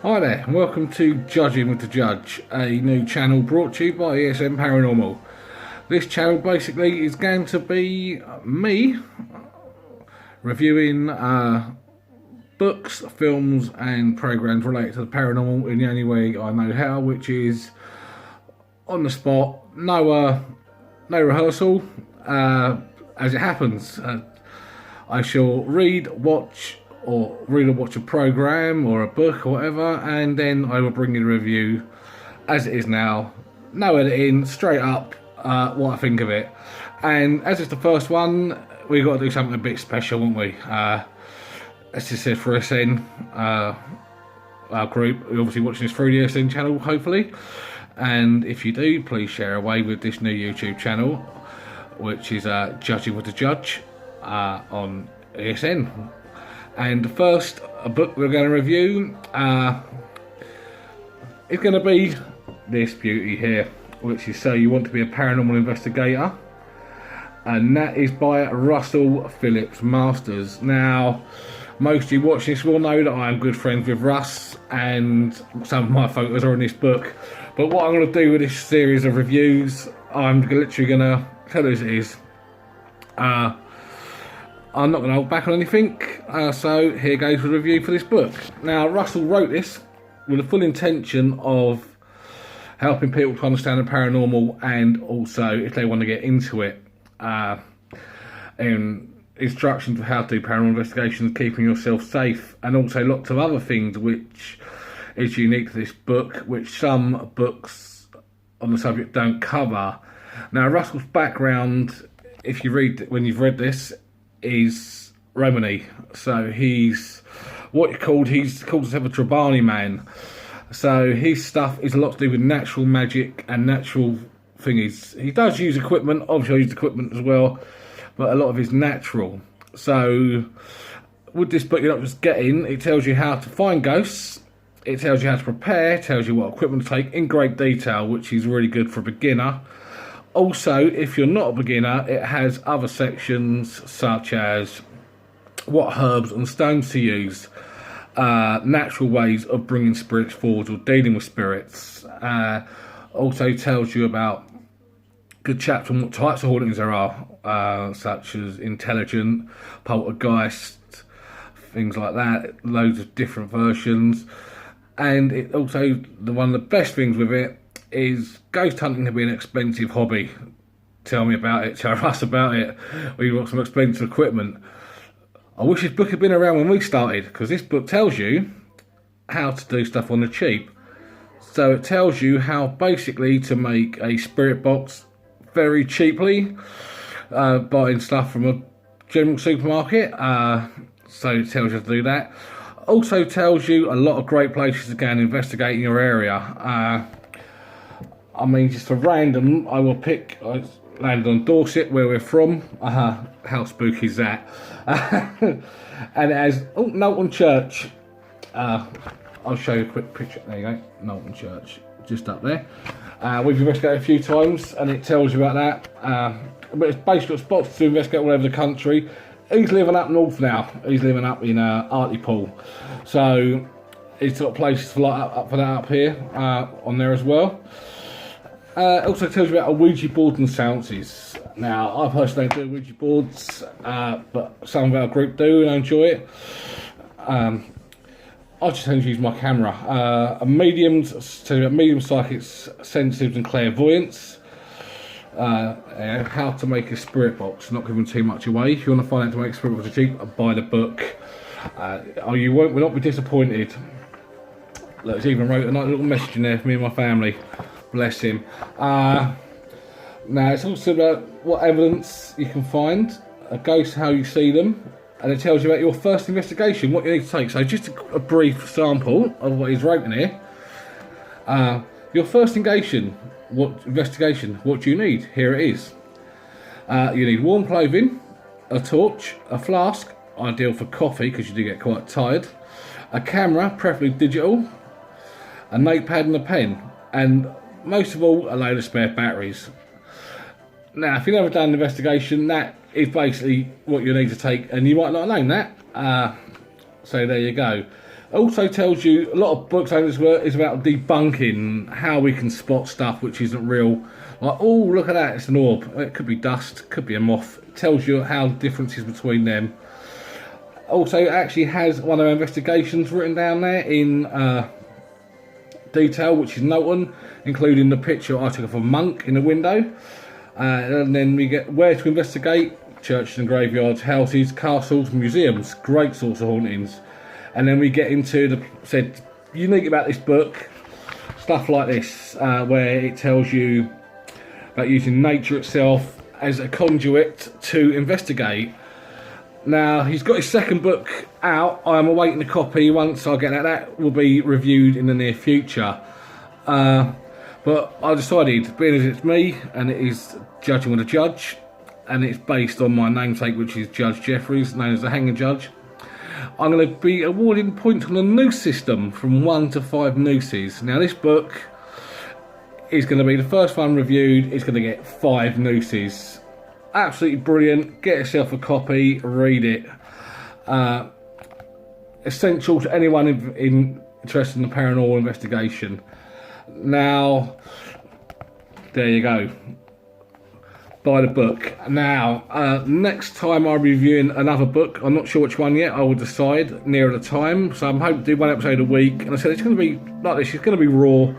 Hi there, and welcome to Judging with the Judge, a new channel brought to you by ESM Paranormal. This channel basically is going to be me reviewing books, films and programs related to the paranormal in the only way I know how, which is on the spot, no rehearsal, as it happens. I shall read or watch a program or a book or whatever, and then I will bring you the review as it is now. No editing, straight up what I think of it. And as it's the first one, we've got to do something a bit special, haven't we? As I said, for SN, our group, we're obviously watching this through the SN channel, hopefully. And if you do, please share away with this new YouTube channel, which is Judging with the Judge on ESN. And the first book we're going to review is going to be this beauty here, which is So You Want to Be a Paranormal Investigator, and that is by Russell Phillips Masters. Now, most of you watching this will know that I'm good friends with Russ, and some of my photos are in this book. But what I'm going to do with this series of reviews, I'm literally going to tell you as it is. I'm not going to hold back on anything, so here goes the review for this book. Now, Russell wrote this with the full intention of helping people to understand the paranormal, and also, if they want to get into it, and instructions for how to do paranormal investigations, keeping yourself safe, and also lots of other things which is unique to this book, which some books on the subject don't cover. Now, Russell's background, if you read, when you've read this, is Romany, so he's what he calls himself a Trabani man. So his stuff is a lot to do with natural magic and natural thingies. He does use equipment, obviously I use equipment as well, but a lot of it's natural. So with this book, you're not just getting, it tells you how to find ghosts, it tells you how to prepare, it tells you what equipment to take in great detail, which is really good for a beginner. Also, if you're not a beginner, it has other sections such as what herbs and stones to use, natural ways of bringing spirits forward or dealing with spirits. Also tells you about good chapters on what types of hauntings there are, such as intelligent, poltergeist, things like that. Loads of different versions. And it also, one of the best things with it is ghost hunting can be an expensive hobby. Tell me about it, tell us about it. We've got some expensive equipment. I wish this book had been around when we started, because this book tells you how to do stuff on the cheap. So it tells you how basically to make a spirit box very cheaply, buying stuff from a general supermarket. So it tells you to do that. Also tells you a lot of great places to go and investigate in your area. I mean, just for random, I landed on Dorset, where we're from. How spooky is that? And it has, Knowlton Church. I'll show you a quick picture. There you go, Knowlton Church, just up there. We've investigated a few times, and it tells you about that. But it's basically got spots to investigate all over the country. He's living up north now. He's living up in Hartlepool. So he's got places for that up here, on there as well. It also tells you about a Ouija board and seances. Now, I personally don't do Ouija boards, but some of our group do and I enjoy it. I just tend to use my camera. Mediums, tells you about medium psychics, sensitives and clairvoyance. How to make a spirit box, not giving too much away. If you want to find out to make a spirit box cheap, buy the book. You will not be disappointed. Look, he's even wrote a nice little message in there for me and my family. Bless him. Now, it's also about what evidence you can find, a ghost, how you see them, and it tells you about your first investigation, what you need to take. So just a brief sample of what he's written here. Your first investigation, what do you need? Here it is. You need warm clothing, a torch, a flask, ideal for coffee because you do get quite tired, a camera, preferably digital, a notepad and a pen, and most of all, a load of spare batteries. Now, if you've never done an investigation, that is basically what you need to take, and you might not have known that. So there you go. Also tells you, a lot of books on this work is about debunking how we can spot stuff which isn't real. Like, oh, look at that, it's an orb. It could be dust, could be a moth. It tells you how the differences between them. Also, it actually has one of our investigations written down there in detail, which is noted, including the picture I took of a monk in the window. And then we get where to investigate: churches and graveyards, houses, castles, museums. Great source of hauntings. And then we get into the unique about this book, stuff like this, where it tells you about using nature itself as a conduit to investigate. Now, he's got his second book out. I'm awaiting a copy. Once I get that will be reviewed in the near future. But I decided, being as it's me, and it is Judging with a Judge, and it's based on my namesake, which is Judge Jeffries, known as the Hanging Judge, I'm going to be awarding points on the noose system from 1 to 5 nooses. Now, this book is going to be the first one reviewed. It's going to get 5 nooses. Absolutely brilliant. Get yourself a copy, read it. Essential to anyone interested in the paranormal investigation. Now, there you go. Buy the book. Now, next time I'm reviewing another book, I'm not sure which one yet, I will decide nearer the time. So I'm hoping to do 1 episode a week. And I said it's going to be like this, it's going to be raw.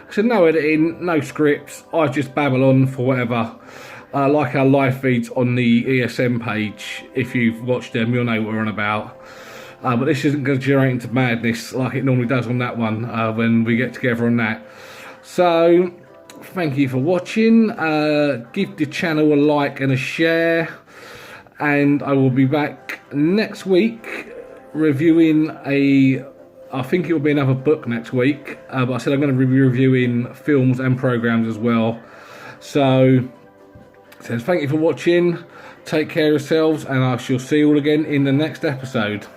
I said no editing, no scripts, I just babble on for whatever. Like our live feeds on the ESM page. If you've watched them, you'll know what we're on about. But this isn't going to generate into madness like it normally does on that one when we get together on that. So, thank you for watching. Give the channel a like and a share. And I will be back next week reviewing I think it will be another book next week. But I said I'm going to be reviewing films and programmes as well. So, thank you for watching. Take care of yourselves, and I shall see you all again in the next episode.